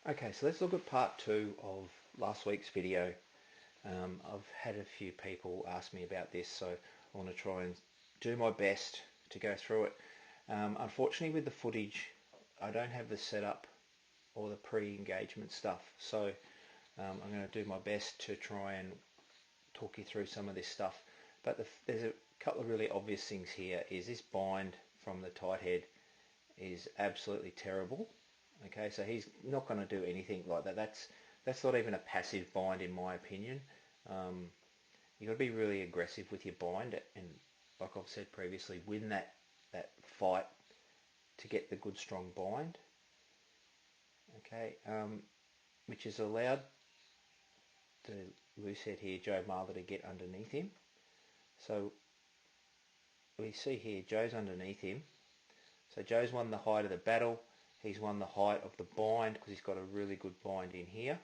Okay, so let's look at part 2 of last week's video. I've had a few people ask me about this, so I want to try and do my best to go through it. Unfortunately, with the footage, I don't have the setup or the pre-engagement stuff, so I'm going to do my best to try and talk you through some of this stuff. But there's a couple of really obvious things here. Is this bind from the Tighthead is absolutely terrible. Okay, so he's not going to do anything like that. That's not even a passive bind in my opinion. You've got to be really aggressive with your bind and, like I've said previously, win that fight to get the good strong bind. Okay, which has allowed the loose head here, Joe Marler, to get underneath him. So we see here Joe's underneath him. So Joe's won the height of the battle. He's won the height of the bind because he's got a really good bind in here.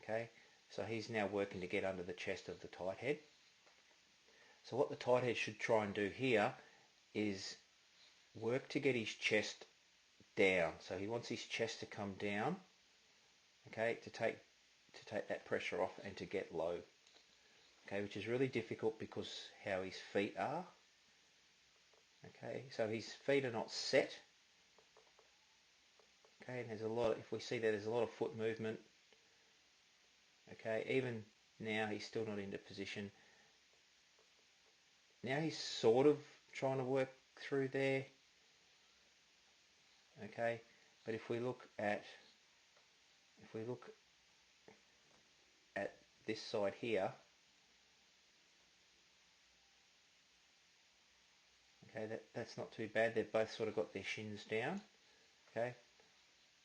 Okay, so he's now working to get under the chest of the Tighthead. So what the Tighthead should try and do here is work to get his chest down. So he wants his chest to come down, okay, to take that pressure off and to get low. Okay, which is really difficult because how his feet are. Okay, so his feet are not set. Okay, and there's a lot, if we see that there's a lot of foot movement. Okay, even now he's still not into position. Now he's sort of trying to work through there. Okay, but if we look at this side here, okay, that's not too bad. They've both sort of got their shins down. Okay,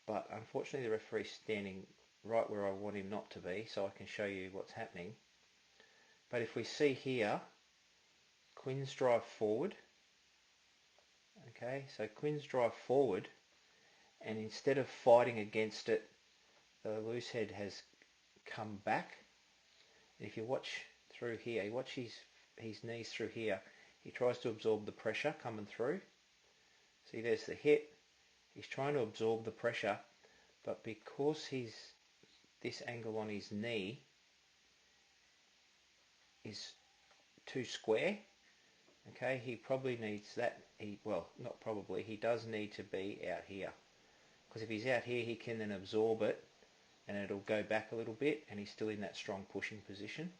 but unfortunately the referee's standing right where I want him not to be, so I can show you what's happening. But if we see here, Quinn's drive forward. Okay, so Quinn's drive forward, and instead of fighting against it, the loose head has come back. And if you watch through here, you watch his knees through here, he tries to absorb the pressure coming through. See, there's the hit. He's trying to absorb the pressure, but because this angle on his knee is too square, okay, he probably needs that, well, not probably, he does need to be out here. Because if he's out here, he can then absorb it, and it'll go back a little bit, and he's still in that strong pushing position.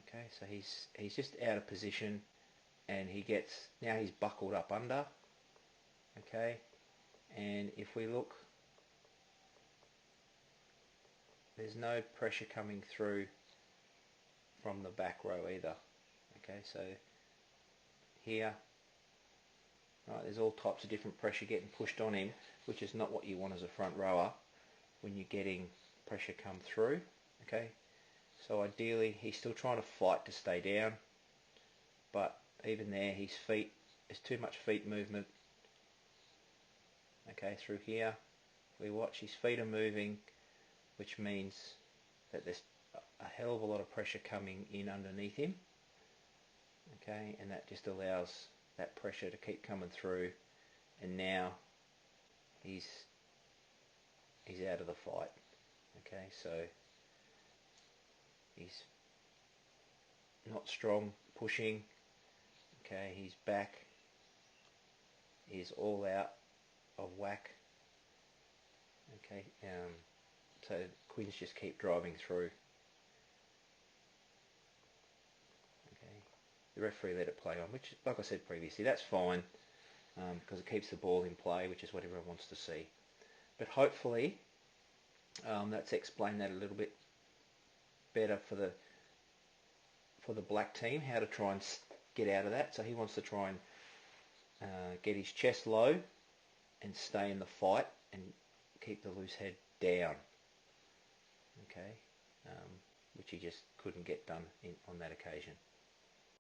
Okay, so he's just out of position, and now he's buckled up under. Okay, and if we look, there's no pressure coming through from the back row either. Okay, so here, right, there's all types of different pressure getting pushed on him, which is not what you want as a front rower when you're getting pressure come through. Okay, so ideally he's still trying to fight to stay down, but even there, his feet, there's too much feet movement. Okay, through here, we watch, his feet are moving, which means that there's a hell of a lot of pressure coming in underneath him. Okay, and that just allows that pressure to keep coming through, and now he's out of the fight. Okay, so he's not strong pushing. Okay, his back is all out of whack. Okay, so Quins just keep driving through. Okay, the referee let it play on, which, like I said previously, that's fine because it keeps the ball in play, which is what everyone wants to see. But hopefully that's explained that a little bit better for the black team, how to try and get out of that. So he wants to try and get his chest low and stay in the fight and keep the loose head down. Okay, which he just couldn't get done on that occasion.